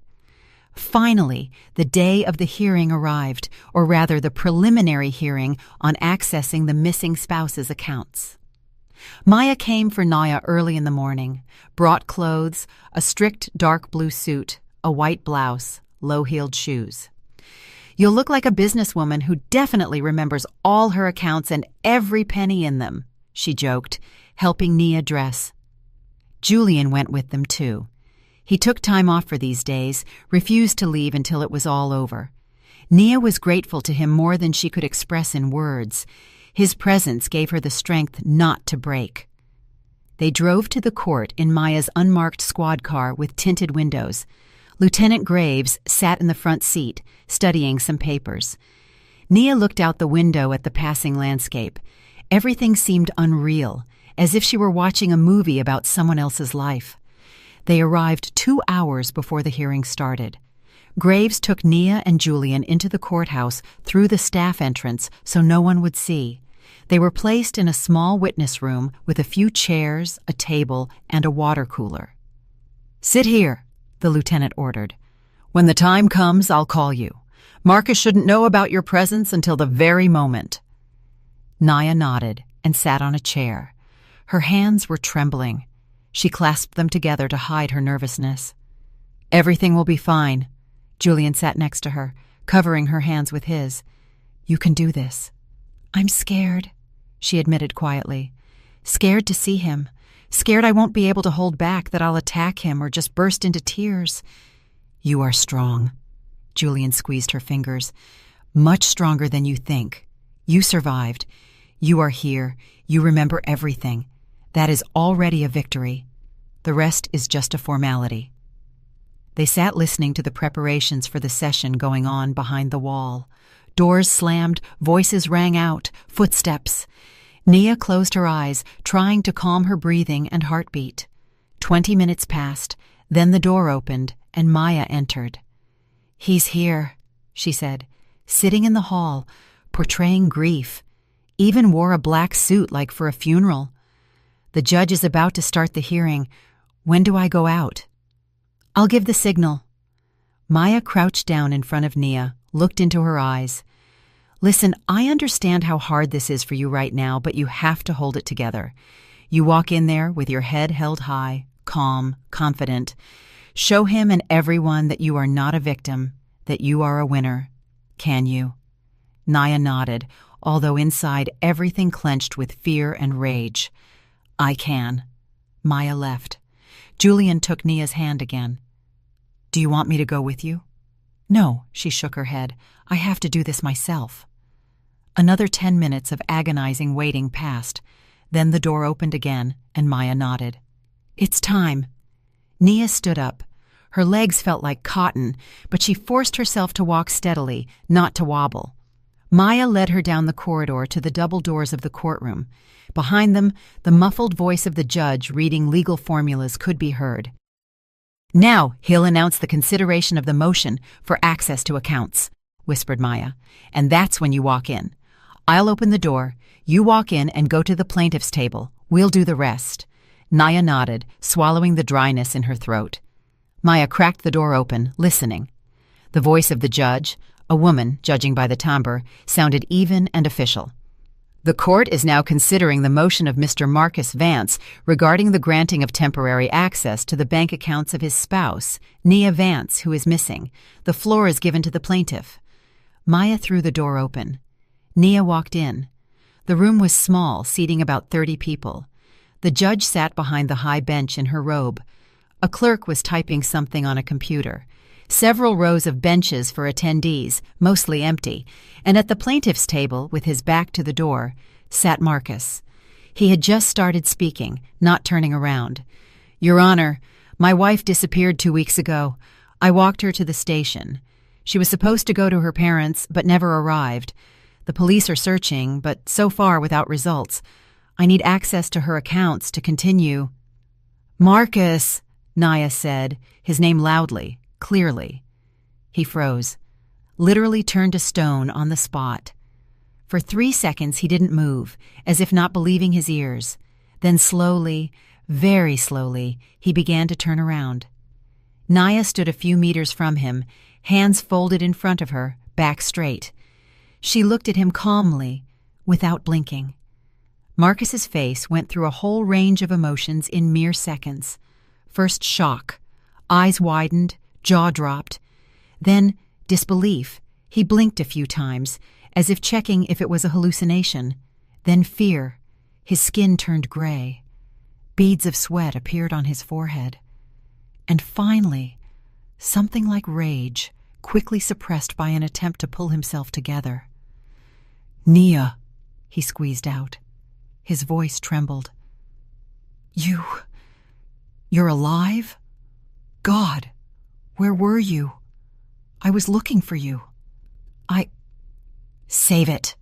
Finally, the day of the hearing arrived, or rather the preliminary hearing on accessing the missing spouse's accounts. Maya came for Naya early in the morning, brought clothes, a strict dark blue suit, a white blouse, low-heeled shoes. You'll look like a businesswoman who definitely remembers all her accounts and every penny in them, she joked, helping Nia dress. Julian went with them too. He took time off for these days, refused to leave until it was all over. Nia was grateful to him more than she could express in words. His presence gave her the strength not to break. They drove to the court in Maya's unmarked squad car with tinted windows. Lieutenant Graves sat in the front seat, studying some papers. Nia looked out the window at the passing landscape. Everything seemed unreal, as if she were watching a movie about someone else's life. They arrived 2 hours before the hearing started. Graves took Nia and Julian into the courthouse through the staff entrance so no one would see. They were placed in a small witness room with a few chairs, a table, and a water cooler. "Sit here," the lieutenant ordered. "When the time comes, I'll call you. Marcus shouldn't know about your presence until the very moment." Naya nodded and sat on a chair. Her hands were trembling. She clasped them together to hide her nervousness. "Everything will be fine." Julian sat next to her, covering her hands with his. "You can do this." "I'm scared," she admitted quietly. "Scared to see him. Scared I won't be able to hold back, that I'll attack him or just burst into tears." "You are strong." Julian squeezed her fingers. "Much stronger than you think. You survived. You are here. You remember everything. That is already a victory. The rest is just a formality." They sat listening to the preparations for the session going on behind the wall. Doors slammed, voices rang out, footsteps. Nia closed her eyes, trying to calm her breathing and heartbeat. 20 minutes passed, then the door opened, and Maya entered. "He's here," she said, "sitting in the hall, portraying grief. Even wore a black suit like for a funeral. The judge is about to start the hearing. When do I go out?" "I'll give the signal." Maya crouched down in front of Nia, looked into her eyes. "Listen, I understand how hard this is for you right now, but you have to hold it together. You walk in there with your head held high, calm, confident. Show him and everyone that you are not a victim, that you are a winner. Can you?" Naya nodded, although inside everything clenched with fear and rage. "I can." Maya left. Julian took Nia's hand again. "Do you want me to go with you?" "No," she shook her head. "I have to do this myself." Another 10 minutes of agonizing waiting passed. Then the door opened again, and Maya nodded. "It's time." Nia stood up. Her legs felt like cotton, but she forced herself to walk steadily, not to wobble. Maya led her down the corridor to the double doors of the courtroom. Behind them, the muffled voice of the judge reading legal formulas could be heard. Now he'll announce the consideration of the motion for access to accounts, whispered Maya, and that's when you walk in. I'll open the door, you walk in and go to the plaintiff's table. We'll do the rest. Naya nodded, swallowing the dryness in her throat. Maya cracked the door open, listening. The voice of the judge, a woman, judging by the timbre, sounded even and official. The court is now considering the motion of Mr. Marcus Vance regarding the granting of temporary access to the bank accounts of his spouse, Nia Vance, who is missing. The floor is given to the plaintiff. Maya threw the door open. Nia walked in. The room was small, seating about 30 people. The judge sat behind the high bench in her robe. A clerk was typing something on a computer. Several rows of benches for attendees, mostly empty, and at the plaintiff's table, with his back to the door, sat Marcus. He had just started speaking, not turning around. "Your Honor, my wife disappeared 2 weeks ago. I walked her to the station. She was supposed to go to her parents, but never arrived. The police are searching, but so far without results. I need access to her accounts to continue." "Marcus," Naya said, his name loudly, clearly. He froze, literally turned to stone on the spot. For 3 seconds he didn't move, as if not believing his ears. Then slowly, very slowly, he began to turn around. Naya stood a few meters from him, hands folded in front of her, back straight. She looked at him calmly, without blinking. Marcus's face went through a whole range of emotions in mere seconds. First shock, eyes widened, jaw dropped. Then disbelief. He blinked a few times, as if checking if it was a hallucination. Then fear. His skin turned gray. Beads of sweat appeared on his forehead. And finally, something like rage, quickly suppressed by an attempt to pull himself together. "Nia," he squeezed out. His voice trembled. You're alive? God, where were you? I was looking for you. Save it."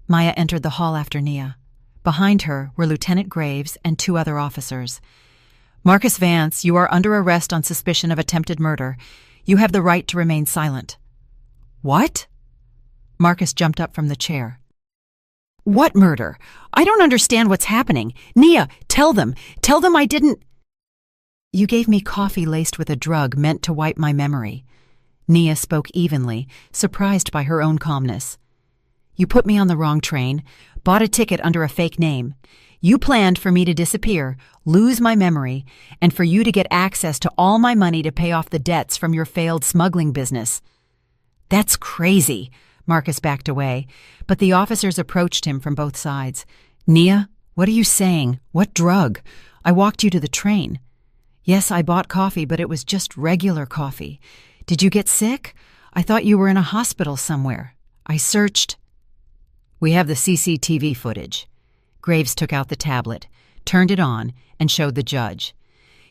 Maya entered the hall after Nia. Behind her were Lieutenant Graves and 2 other officers. "Marcus Vance, you are under arrest on suspicion of attempted murder. You have the right to remain silent." "What?" Marcus jumped up from the chair. "What murder? I don't understand what's happening. Nia, tell them I didn't—" "You gave me coffee laced with a drug meant to wipe my memory." Nia spoke evenly, surprised by her own calmness. "You put me on the wrong train, bought a ticket under a fake name. You planned for me to disappear, lose my memory, and for you to get access to all my money to pay off the debts from your failed smuggling business." "That's crazy." Marcus backed away, but the officers approached him from both sides. "Nia, what are you saying? What drug? I walked you to the train." "Yes, I bought coffee, but it was just regular coffee. Did you get sick? I thought you were in a hospital somewhere. I searched—" "We have the CCTV footage." Graves took out the tablet, turned it on, and showed the judge.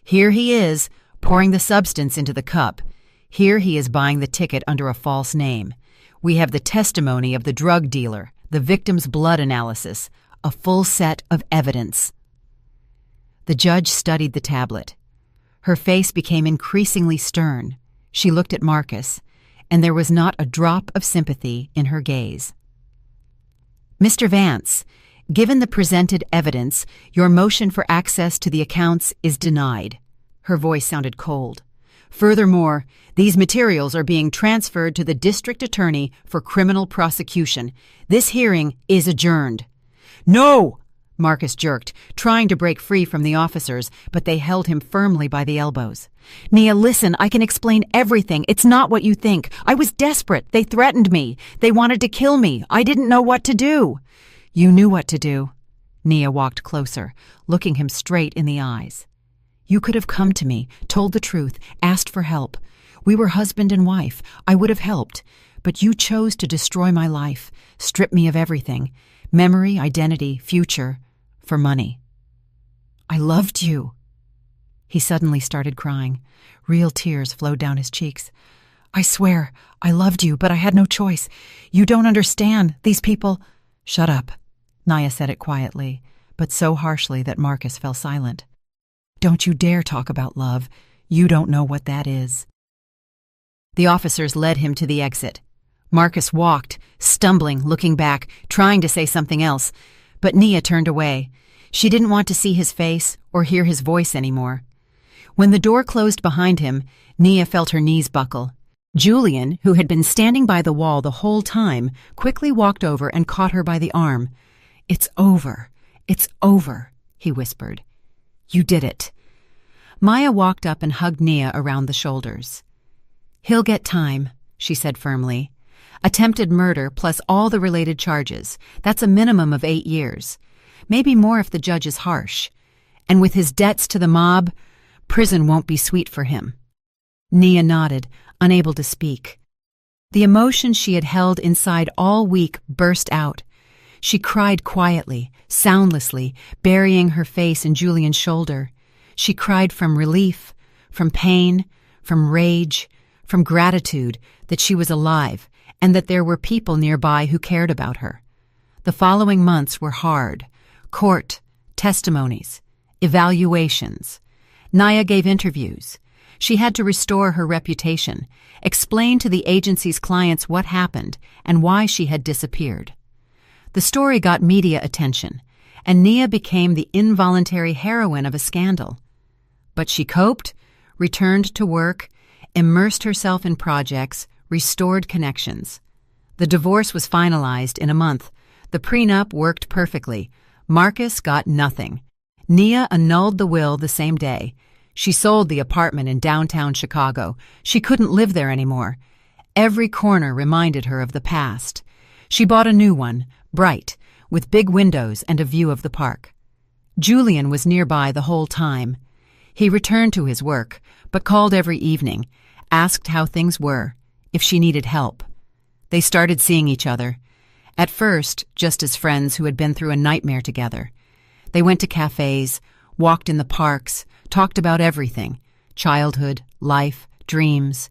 "Here he is, pouring the substance into the cup. Here he is buying the ticket under a false name. We have the testimony of the drug dealer, the victim's blood analysis, a full set of evidence." The judge studied the tablet. Her face became increasingly stern. She looked at Marcus, and there was not a drop of sympathy in her gaze. "Mr. Vance, given the presented evidence, your motion for access to the accounts is denied." Her voice sounded cold. "Furthermore, these materials are being transferred to the district attorney for criminal prosecution. This hearing is adjourned." "No!" Marcus jerked, trying to break free from the officers, but they held him firmly by the elbows. "Nia, listen, I can explain everything. It's not what you think. I was desperate. They threatened me. They wanted to kill me. I didn't know what to do." "You knew what to do." Nia walked closer, looking him straight in the eyes. "You could have come to me, told the truth, asked for help. We were husband and wife. I would have helped. But you chose to destroy my life, strip me of everything, memory, identity, future, for money. I loved you." He suddenly started crying. Real tears flowed down his cheeks. "I swear, I loved you, but I had no choice. You don't understand. These people—" "Shut up." Nia said it quietly, but so harshly that Marcus fell silent. "Don't you dare talk about love. You don't know what that is." The officers led him to the exit. Marcus walked, stumbling, looking back, trying to say something else, but Nia turned away. She didn't want to see his face or hear his voice anymore. When the door closed behind him, Nia felt her knees buckle. Julian, who had been standing by the wall the whole time, quickly walked over and caught her by the arm. "It's over. It's over," he whispered. "You did it." Maya walked up and hugged Nia around the shoulders. "He'll get time," she said firmly. "Attempted murder plus all the related charges. That's a minimum of 8 years. Maybe more if the judge is harsh. And with his debts to the mob, prison won't be sweet for him." Nia nodded, unable to speak. The emotion she had held inside all week burst out. She cried quietly, soundlessly, burying her face in Julian's shoulder. She cried from relief, from pain, from rage, from gratitude that she was alive and that there were people nearby who cared about her. The following months were hard. Court, testimonies, evaluations. Nia gave interviews. She had to restore her reputation, explain to the agency's clients what happened and why she had disappeared. The story got media attention, and Nia became the involuntary heroine of a scandal. But she coped, returned to work, immersed herself in projects, restored connections. The divorce was finalized in a month. The prenup worked perfectly. Marcus got nothing. Nia annulled the will the same day. She sold the apartment in downtown Chicago. She couldn't live there anymore. Every corner reminded her of the past. She bought a new one, bright, with big windows and a view of the park. Julian was nearby the whole time. He returned to his work, but called every evening, asked how things were, if she needed help. They started seeing each other. At first, just as friends who had been through a nightmare together. They went to cafes, walked in the parks, talked about everything: childhood, life, dreams.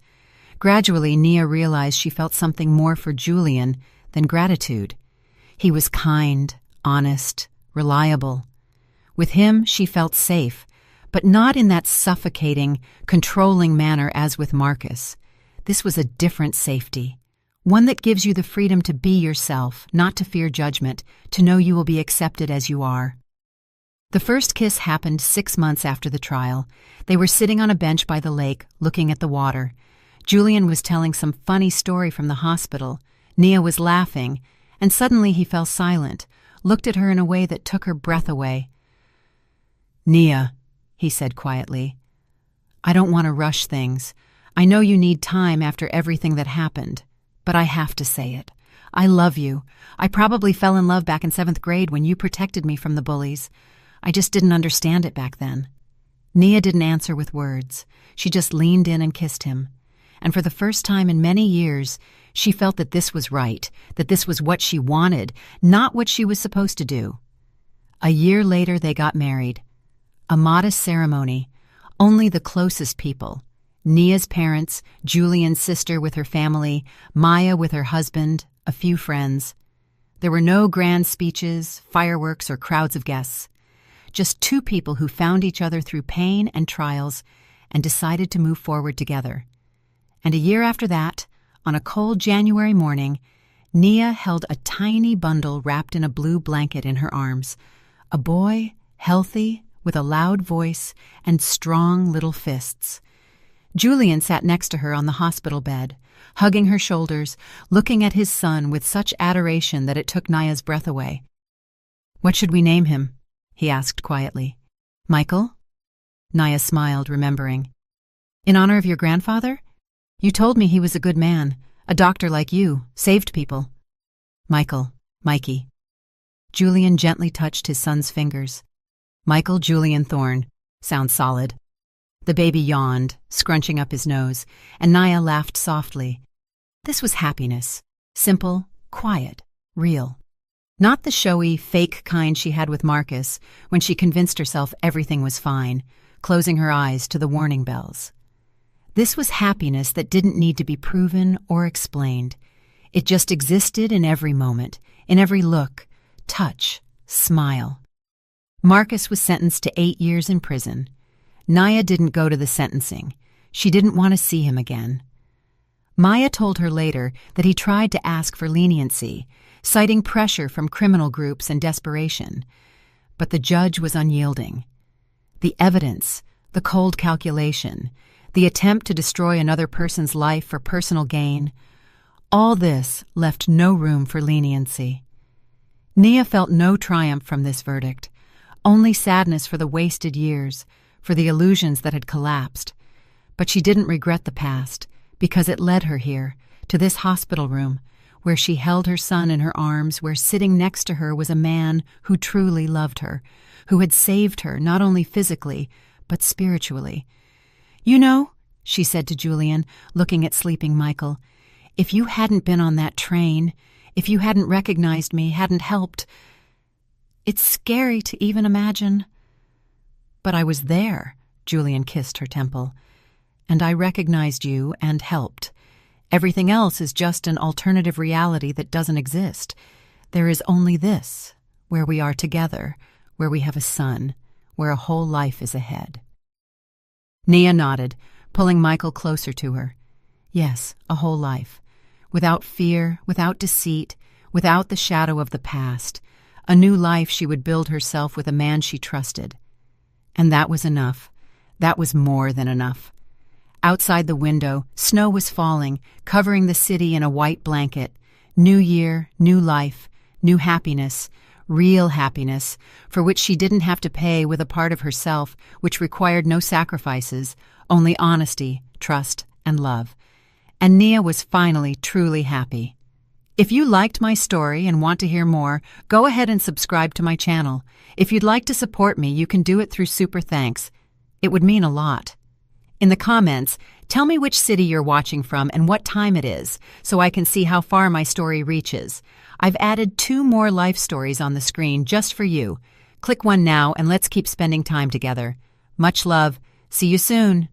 Gradually, Nia realized she felt something more for Julian than gratitude. He was kind, honest, reliable. With him, she felt safe, but not in that suffocating, controlling manner as with Marcus. This was a different safety, one that gives you the freedom to be yourself, not to fear judgment, to know you will be accepted as you are. The first kiss happened 6 months after the trial. They were sitting on a bench by the lake, looking at the water. Julian was telling some funny story from the hospital. Nia was laughing, and suddenly he fell silent, looked at her in a way that took her breath away. "Nia," he said quietly, "I don't want to rush things. I know you need time after everything that happened, but I have to say it. I love you. I probably fell in love back in 7th grade when you protected me from the bullies. I just didn't understand it back then." Nia didn't answer with words. She just leaned in and kissed him. And for the first time in many years, she felt that this was right, that this was what she wanted, not what she was supposed to do. A year later, they got married. A modest ceremony, only the closest people. Nia's parents, Julian's sister with her family, Maya with her husband, a few friends. There were no grand speeches, fireworks, or crowds of guests. Just two people who found each other through pain and trials and decided to move forward together. And a year after that, on a cold January morning, Nia held a tiny bundle wrapped in a blue blanket in her arms. A boy, healthy, with a loud voice and strong little fists. Julian sat next to her on the hospital bed, hugging her shoulders, looking at his son with such adoration that it took Nia's breath away. "What should we name him?" he asked quietly. "Michael?" Nia smiled, remembering. "In honor of your grandfather? You told me he was a good man, a doctor like you, saved people." "Michael, Mikey." Julian gently touched his son's fingers. "Michael Julian Thorne. Sounds solid." The baby yawned, scrunching up his nose, and Nia laughed softly. This was happiness. Simple, quiet, real. Not the showy, fake kind she had with Marcus when she convinced herself everything was fine, closing her eyes to the warning bells. This was happiness that didn't need to be proven or explained. It just existed in every moment, in every look, touch, smile. Marcus was sentenced to 8 years in prison. Naya didn't go to the sentencing. She didn't want to see him again. Maya told her later that he tried to ask for leniency, citing pressure from criminal groups and desperation. But the judge was unyielding. The evidence, the cold calculation, the attempt to destroy another person's life for personal gain, all this left no room for leniency. Nia felt no triumph from this verdict, only sadness for the wasted years, for the illusions that had collapsed. But she didn't regret the past, because it led her here, to this hospital room, where she held her son in her arms, where sitting next to her was a man who truly loved her, who had saved her not only physically, but spiritually. "You know," she said to Julian, looking at sleeping Michael, "if you hadn't been on that train, if you hadn't recognized me, hadn't helped, it's scary to even imagine." "But I was there," Julian kissed her temple, "and I recognized you and helped. Everything else is just an alternative reality that doesn't exist. There is only this, where we are together, where we have a son, where a whole life is ahead." Nia nodded, pulling Michael closer to her. Yes, a whole life. Without fear, without deceit, without the shadow of the past. A new life she would build herself with a man she trusted. And that was enough. That was more than enough. Outside the window, snow was falling, covering the city in a white blanket. New year, new life, new happiness, real happiness, for which she didn't have to pay with a part of herself, which required no sacrifices, only honesty, trust, and love. And Nia was finally truly happy. If you liked my story and want to hear more, go ahead and subscribe to my channel. If you'd like to support me, you can do it through Super Thanks. It would mean a lot. In the comments, tell me which city you're watching from and what time it is, so I can see how far my story reaches. I've added 2 more life stories on the screen just for you. Click one now and let's keep spending time together. Much love. See you soon.